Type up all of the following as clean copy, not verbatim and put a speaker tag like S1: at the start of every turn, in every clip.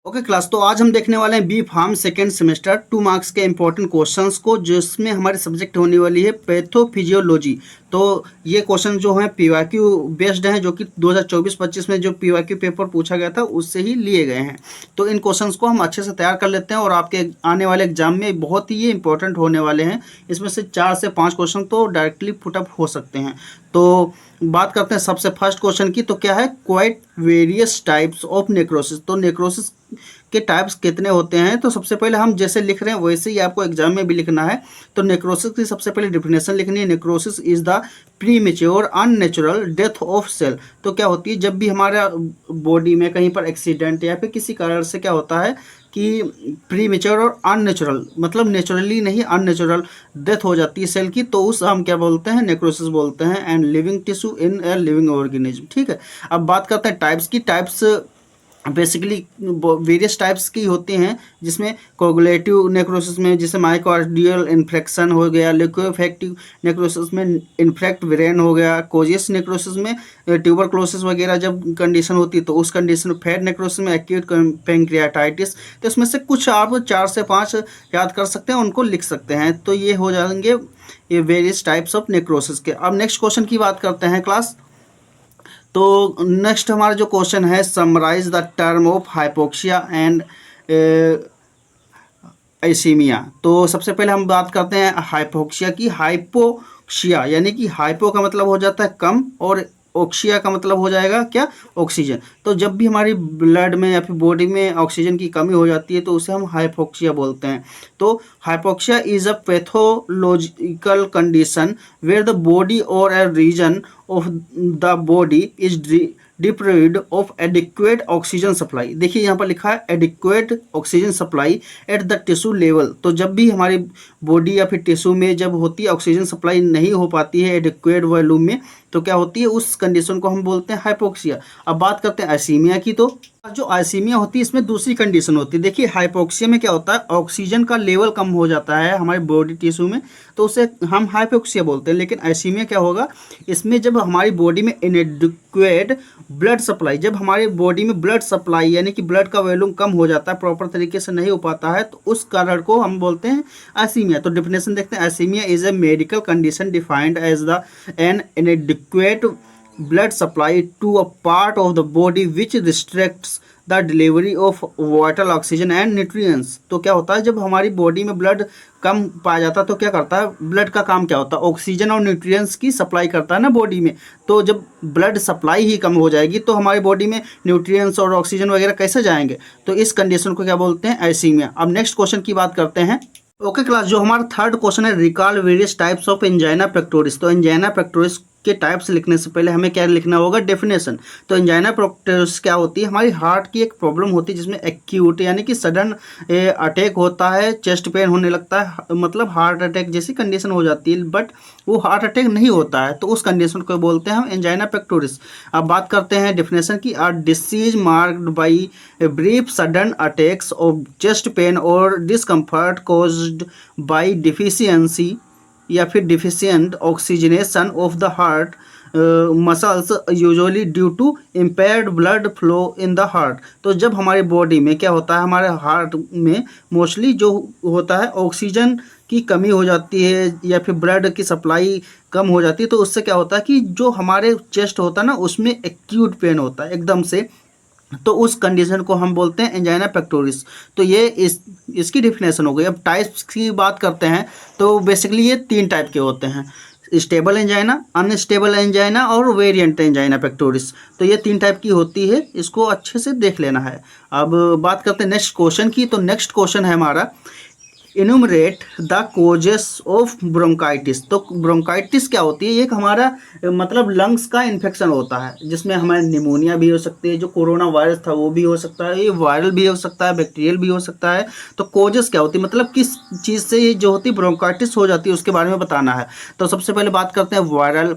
S1: Okay class, तो आज हम देखने वाले हैं B pharm second semester 2 marks के इंपॉर्टेंट क्वेश्चंस को, जिसमें हमारी सब्जेक्ट होने वाली है पैथोफिजियोलॉजी। तो ये क्वेश्चन जो हैं पीवाईक्यू बेस्ड हैं, जो कि 2024-25 में जो पीवाईक्यू पेपर पूछा गया था उससे ही लिए गए हैं। तो इन क्वेश्चंस को हम अच्छे से तैयार कर लेते हैं और आपके आने वाले एग्जाम में बहुत ही ये इंपॉर्टेंट होने वाले हैं। इसमें से 4 से 5 क्वेश्चन तो डायरेक्टली पुटअप हो सकते हैं। तो बात करते हैं सबसे फर्स्ट क्वेश्चन की। तो क्या है, quite various types of necrosis. तो नेक्रोसिस के टाइप्स कितने होते हैं? तो सबसे पहले हम जैसे लिख रहे हैं वैसे ही आपको एग्जाम में भी लिखना है। तो नेक्रोसिस की सबसे पहले डिफिनेशन लिखनी है। Necrosis is the premature unnatural death of cell. तो क्या होती है, जब भी हमारा बॉडी में कहीं पर एक्सीडेंट या फिर किसी कारण से क्या होता है कि प्रीमेच्योर और अननेचुरल, मतलब नेचुरली नहीं अननेचुरल डेथ हो जाती है सेल की, तो उस हम क्या बोलते हैं, नेक्रोसिस बोलते हैं। And living tissue in a living organism. ठीक है, अब बात करते हैं टाइप्स की। टाइप्स बेसिकली वेरियस टाइप्स की होती हैं, जिसमें कोगुलेटिव नेक्रोसिस में जैसे माइकोकार्डियल इन्फेक्शन हो गया, लिक्विफेक्टिव नेक्रोसिस में इन्फेक्ट ब्रेन हो गया, कोजियस नेक्रोसिस में ट्यूबरक्लोसिस वगैरह जब कंडीशन होती है तो उस कंडीशन में, फेड नेक्रोसिस में एक्यूट पेंक्रियाटाइटिस। तो इसमें से कुछ आप 4 से 5 याद कर सकते हैं, उनको लिख सकते हैं। तो ये हो जाएंगे ये वेरियस टाइप्स ऑफ नेक्रोसिस के। अब नेक्स्ट क्वेश्चन की बात करते हैं क्लास। तो नेक्स्ट हमारा जो क्वेश्चन है, summarise the term of hypoxia and ischaemia. तो सबसे पहले हम बात करते हैं हाइपोक्सिया की। हाइपोक्सिया यानी कि हाइपो का मतलब हो जाता है कम, और ऑक्सिया का मतलब हो जाएगा क्या, ऑक्सीजन। तो जब भी हमारी ब्लड में या फिर बॉडी में ऑक्सीजन की कमी हो जाती है तो उसे हम हाइपोक्सिया बोलते हैं। तो hypoxia is a pathological condition where the body और a region of the body is deprived of adequate oxygen supply. देखिए यहाँ पर लिखा है adequate oxygen supply at the tissue level. तो जब भी हमारी बॉडी या फिर टिश्यू में जब होती है ऑक्सीजन सप्लाई नहीं हो पाती है एडिक्वेट वॉल्यूम में, तो क्या होती है, उस कंडीशन को हम बोलते हैं हाइपोक्सिया। अब बात करते हैं आइसीमिया की। तो जो आइसीमिया होती है इसमें दूसरी कंडीशन होती है। देखिए हाइपोक्सिया में क्या होता है, ऑक्सीजन का लेवल कम हो जाता है हमारे बॉडी टिश्यू में, तो उसे हम हाइपोक्सिया बोलते हैं। लेकिन आइसीमिया क्या होगा, इसमें जब हमारी बॉडी में इनएडिक्वेट ब्लड सप्लाई, जब हमारी बॉडी में ब्लड सप्लाई यानी कि ब्लड का वॉल्यूम कम हो जाता है, प्रॉपर तरीके से नहीं हो पाता है, तो उस कारण को हम बोलते हैं आइसीमिया। तो डिफिनेशन देखते हैं। Ischaemia is a medical condition defined as the an inadequate blood supply to a part of the body which restricts the delivery of vital oxygen and nutrients। तो क्या होता है, जब हमारी बॉडी में ब्लड कम पाया जाता है तो क्या करता है, ब्लड का काम क्या होता है, ऑक्सीजन और न्यूट्रिएंट्स की सप्लाई करता है ना बॉडी में। तो जब ब्लड सप्लाई ही कम हो जाएगी तो हमारी बॉडी में न्यूट्रिएंट्स और ऑक्सीजन वगैरह कैसे जाएंगे, तो इस कंडीशन को क्या बोलते हैं, आइसीमिया। अब नेक्स्ट क्वेश्चन की बात करते हैं। ओके क्लास, जो हमारा थर्ड क्वेश्चन है, recall various types of angina pectoris. तो एंजाइना पेक्टोरिस के टाइप्स लिखने से पहले हमें क्या लिखना होगा, डेफिनेशन। तो एंजाइना पेक्टोरिस क्या होती है, हमारी हार्ट की एक प्रॉब्लम होती है जिसमें एक्यूट यानी कि सडन अटैक होता है, चेस्ट पेन होने लगता है, मतलब हार्ट अटैक जैसी कंडीशन हो जाती है, बट वो हार्ट अटैक नहीं होता है, तो उस कंडीशन को बोलते हैं हम एंजाइना पेक्टोरिस। अब बात करते हैं डेफिनेशन की। Are disease marked by brief sudden attacks of chest pain और डिस्कम्फर्ट कॉज्ड बाई डिफिशियंसी या फिर deficient oxygenation of the heart muscles usually due to impaired blood flow in the heart. तो जब हमारी बॉडी में क्या होता है, हमारे हार्ट में मोस्टली जो होता है ऑक्सीजन की कमी हो जाती है या फिर ब्लड की सप्लाई कम हो जाती है, तो उससे क्या होता है कि जो हमारे चेस्ट होता है ना उसमें एक्यूट पेन होता है एकदम से, तो उस कंडीशन को हम बोलते हैं एंजाइना पेक्टोरिस। तो ये इसकी डिफिनेशन हो गई। अब टाइप्स की बात करते हैं। तो बेसिकली ये 3 टाइप के होते हैं, स्टेबल एंजाइना, अनस्टेबल एंजाइना और वेरिएंट एंजाइना पेक्टोरिस। तो ये 3 टाइप की होती है, इसको अच्छे से देख लेना है। अब बात करते हैं नेक्स्ट क्वेश्चन की। तो नेक्स्ट क्वेश्चन है हमारा, इनुमरेट द कोजेस ऑफ ब्रोंकाइटिस। तो ब्रोंकाइटिस क्या होती है, एक हमारा मतलब लंग्स का इन्फेक्शन होता है जिसमें हमें निमोनिया भी हो सकती है, जो कोरोना वायरस था वो भी हो सकता है, ये वायरल भी हो सकता है, बैक्टीरियल भी हो सकता है। तो कोजेस क्या होती है, मतलब किस चीज़ से ये जो होती है ब्रोंकाइटिस हो जाती है उसके बारे में बताना है। तो सबसे पहले बात करते हैं वायरल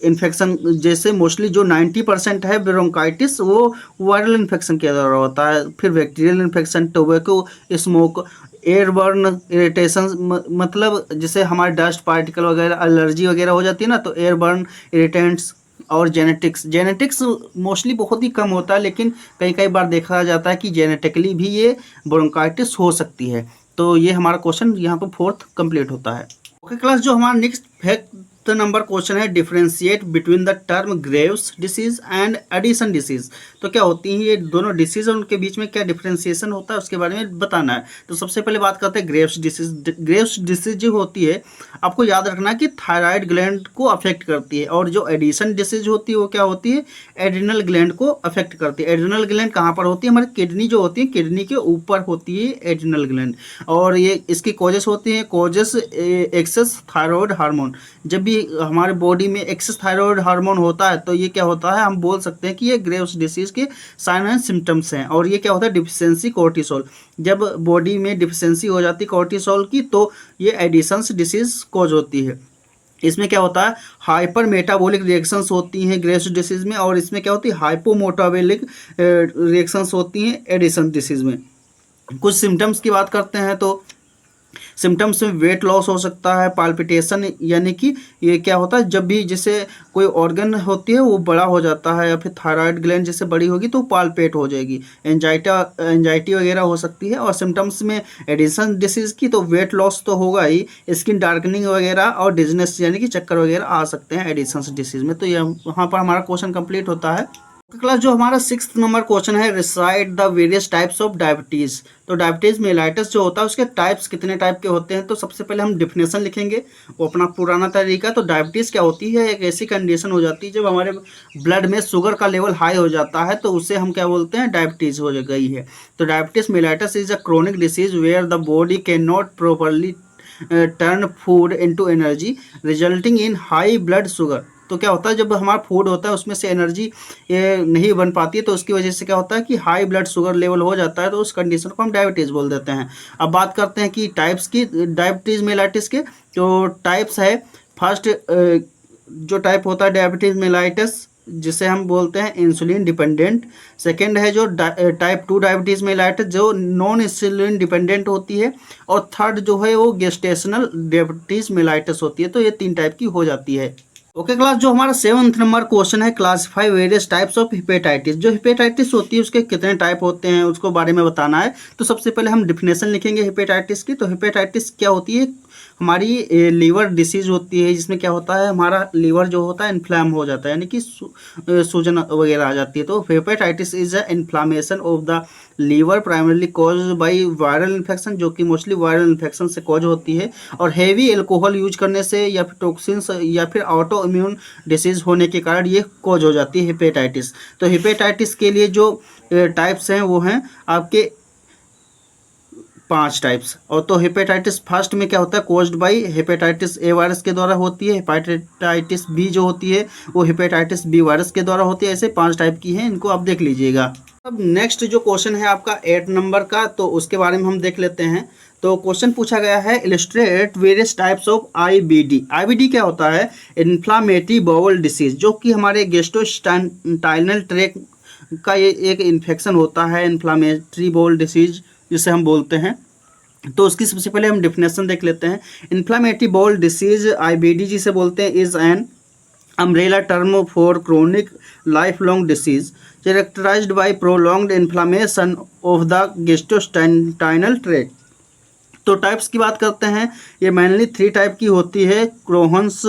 S1: इन्फेक्शन। जैसे मोस्टली जो 90% है ब्रोंकाइटिस वो वायरल इन्फेक्शन के द्वारा होता है। फिर bacterial infection, tobacco smoke, airborne irritation, मतलब जैसे हमारे डस्ट पार्टिकल वगैरह एलर्जी वगैरह हो जाती है ना, तो एयरबर्न इरिटेंट्स और जेनेटिक्स। जेनेटिक्स मोस्टली बहुत ही कम होता है, लेकिन कई कई बार देखा जाता है कि जेनेटिकली भी ये ब्रोंकाइटिस हो सकती है। तो ये हमारा क्वेश्चन यहाँ पर फोर्थ कंप्लीट होता है। ओके क्लास, जो हमारा नेक्स्ट फैक्ट नंबर क्वेश्चन है, differentiate between the term Graves disease and Edison disease. तो क्या होती है ये दोनों डिसीज और उनके बीच में क्या डिफरेंशिएशन होता है उसके बारे में बताना है। तो सबसे पहले बात करते हैं ग्रेव्स डिसीज। ग्रेव्स डिसीज जो होती है, आपको याद रखना है कि थायराइड ग्लैंड को अफेक्ट करती है, और जो एडिसन डिसीज होती है वो क्या होती है, एड्रिनल ग्लैंड को अफेक्ट करती है। एड्रिनल ग्लैंड कहाँ पर होती है, हमारी किडनी जो होती है, किडनी के ऊपर होती है एड्रिनल ग्लैंड। और ये इसकी कॉजेस होती हैं, कॉजेस एक्सेस थायराइड हार्मोन। जब भी हमारे बॉडी में एक्सेस थायराइड हार्मोन होता है तो ये क्या होता है, हम बोल सकते हैं कि ये ग्रेव्स डिसीज के साइन एंड सिम्टम्स हैं। और ये क्या होता है, डिफिशियंसी कोर्टिसोल। जब बॉडी में डिफिशियंसी हो जाती है कोर्टिसोल की, तो ये एडिसन्स डिसीज कॉज होती है। इसमें क्या होता है, हाइपर मेटाबॉलिक रिएक्शंस होती हैं ग्रेव्स डिसीज में, और इसमें क्या होती है, हाइपोमोटाबॉलिक रिएक्शंस होती हैं एडिसन डिसीज में। कुछ सिम्टम्स की बात करते हैं तो सिम्टम्स में वेट लॉस हो सकता है, पाल्पिटेशन, यानी कि ये क्या होता है, जब भी जैसे कोई ऑर्गन होती है वो बड़ा हो जाता है, या फिर थायराइड ग्लैंड जैसे बड़ी होगी तो पाल्पेट हो जाएगी, एंजाइटी वगैरह हो सकती है। और सिम्टम्स में एडिसन डिसीज की तो वेट लॉस तो होगा ही, स्किन डार्कनिंग वगैरह और डिजनेस यानी कि चक्कर वगैरह आ सकते हैं एडिसन डिसीज में। तो ये वहाँ पर हमारा क्वेश्चन कंप्लीट होता है। क्लास, जो हमारा 6th नंबर क्वेश्चन है, recite the various types of diabetes. तो डायबिटीज़ मेलाइटिस जो होता है उसके टाइप्स कितने टाइप के होते हैं। तो सबसे पहले हम डिफिनेशन लिखेंगे, वो अपना पुराना तरीका। तो डायबिटीज़ क्या होती है, एक ऐसी कंडीशन हो जाती है जब हमारे ब्लड में शुगर का लेवल हाई हो जाता है, तो उसे हम क्या बोलते हैं, डायबिटीज़ हो गई है। तो diabetes mellitus is a chronic disease where the body can not properly turn food into energy resulting in high blood sugar. तो क्या होता है, जब हमारा फूड होता है उसमें से एनर्जी नहीं बन पाती है, तो उसकी वजह से क्या होता है कि हाई ब्लड शुगर लेवल हो जाता है, तो उस कंडीशन को हम डायबिटीज़ बोल देते हैं। अब बात करते हैं कि टाइप्स की डायबिटीज़ मेलाइटिस के। तो टाइप्स है, फर्स्ट जो टाइप होता है डायबिटीज़ मेलाइटिस, जिसे हम बोलते हैं इंसुलिन डिपेंडेंट। सेकेंड है जो टाइप 2 डायबिटीज़ मेलाइटिस, जो नॉन इंसुलिन डिपेंडेंट होती है। और थर्ड जो है वो गेस्टेशनल डायबिटीज़ मेलाइटिस होती है। तो ये 3 टाइप की हो जाती है। ओके क्लास, जो हमारा 7th नंबर क्वेश्चन है, classify various types of hepatitis. जो हेपेटाइटिस होती है उसके कितने टाइप होते हैं उसको बारे में बताना है। तो सबसे पहले हम डिफिनेशन लिखेंगे हेपेटाइटिस की। तो हेपेटाइटिस क्या होती है, हमारी लीवर डिसीज होती है, जिसमें क्या होता है, हमारा लीवर जो होता है इन्फ्लाम हो जाता है, यानी कि सूजन वगैरह आ जाती है। तो hepatitis is a inflammation of the liver primarily cause by viral infection, जो कि मोस्टली वायरल इन्फेक्शन से कॉज होती है। और हैवी एल्कोहल यूज करने से, या फिर टॉक्सिन्स, या फिर ऑटो इम्यून डिसीज होने के कारण ये कॉज हो जाती है हेपेटाइटिस। तो हेपेटाइटिस के लिए जो टाइप्स हैं वो हैं आपके 5 टाइप्स। और तो हेपेटाइटिस फर्स्ट में क्या होता है, caused by hepatitis A virus के द्वारा होती है। हेपेटाइटिस बी जो होती है वो हेपेटाइटिस बी वायरस के द्वारा होती है। ऐसे 5 टाइप की हैं, इनको आप देख लीजिएगा। अब नेक्स्ट जो क्वेश्चन है आपका 8 नंबर का, तो उसके बारे में हम देख लेते हैं। तो क्वेश्चन पूछा गया है, illustrate various types of IBD. IBD क्या होता है, इन्फ्लामेटरी बाउल डिसीज, जो कि हमारे गेस्ट्रोइंटेस्टाइनल ट्रैक्ट का ये एक इन्फेक्शन होता है, इन्फ्लामेटरी बाउल डिसीज जिसे हम बोलते हैं। तो उसकी सबसे पहले हम डिफिनेशन देख लेते हैं। इन्फ्लामेटरी बाउल डिसीज आईबीडी जिसे बोलते हैं is an umbrella term for chronic life long disease characterized by prolonged inflammation of the gastrointestinal tract। तो टाइप्स की बात करते हैं, ये मेनली 3 टाइप की होती है। क्रोहन्स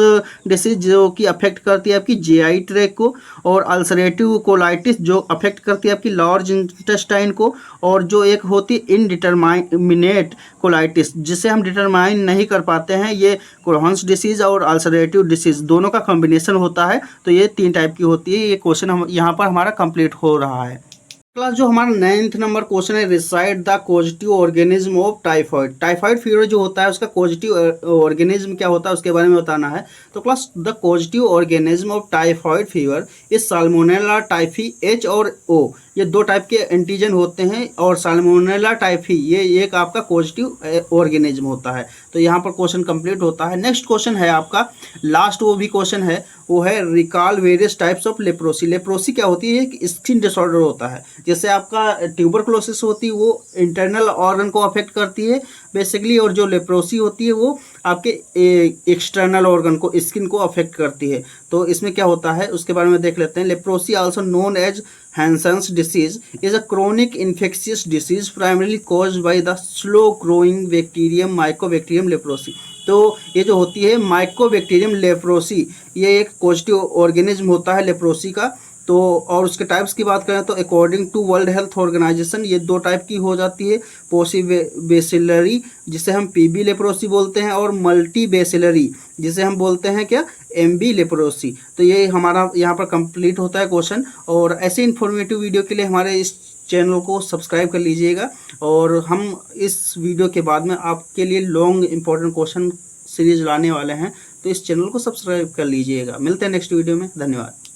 S1: डिसीज जो कि अफेक्ट करती है आपकी जीआई ट्रैक को, और अल्सरेटिव कोलाइटिस जो अफेक्ट करती है आपकी लार्ज इंटेस्टाइन को, और जो एक होती है इनडिटरमिनेट कोलाइटिस जिसे हम डिटरमाइन नहीं कर पाते हैं। ये क्रोहन्स डिसीज और अल्सरेटिव डिसीज दोनों का कॉम्बिनेशन होता है। तो ये 3 टाइप की होती है। ये क्वेश्चन हम यहाँ पर हमारा कंप्लीट हो रहा है। क्लास, जो हमारा 9th नंबर क्वेश्चन है, recite the causative organism of typhoid. Typhoid fever जो होता है उसका कॉजेटिव ऑर्गेनिज्म क्या होता है उसके बारे में बताना है। तो class, the causative organism of typhoid fever is salmonella typhi H और ओ। ये 2 टाइप के एंटीजन होते हैं, और साल्मोनेला टाइफी ये एक आपका पॉजिटिव ऑर्गेनिज्म होता है। तो यहाँ पर क्वेश्चन कंप्लीट होता है। नेक्स्ट क्वेश्चन है आपका लास्ट, वो भी क्वेश्चन है, वो है recall various types of leprosy. Leprosy क्या होती है? एक स्किन डिसऑर्डर होता है। जैसे आपका ट्यूबरकुलोसिस होती है वो इंटरनल ऑर्गन को अफेक्ट करती है बेसिकली, और जो लेप्रोसी होती है वो आपके एक्सटर्नल ऑर्गन को, स्किन को अफेक्ट करती है। तो इसमें क्या होता है उसके बारे में देख लेते हैं। Leprosy also known as Hansen's disease is a chronic infectious disease primarily caused by the slow growing bacterium mycobacterium leprosy. तो ये जो होती है माइकोबैक्टीरियम लेप्रोसी, ये एक पॉजिटिव ऑर्गेनिज्म होता है लेप्रोसी का। तो और उसके टाइप्स की बात करें तो according to World Health Organization ये 2 टाइप की हो जाती है, पोसी बेसिलरी जिसे हम पीबी लेप्रोसी बोलते हैं, और मल्टी बेसिलरी जिसे हम बोलते हैं क्या, एमबी लेप्रोसी। तो ये हमारा यहाँ पर कंप्लीट होता है क्वेश्चन। और ऐसे इन्फॉर्मेटिव वीडियो के लिए हमारे इस चैनल को सब्सक्राइब कर लीजिएगा। और हम इस वीडियो के बाद में आपके लिए लॉन्ग इंपॉर्टेंट क्वेश्चन सीरीज लाने वाले हैं, तो इस चैनल को सब्सक्राइब कर लीजिएगा। मिलते हैं नेक्स्ट वीडियो में, धन्यवाद।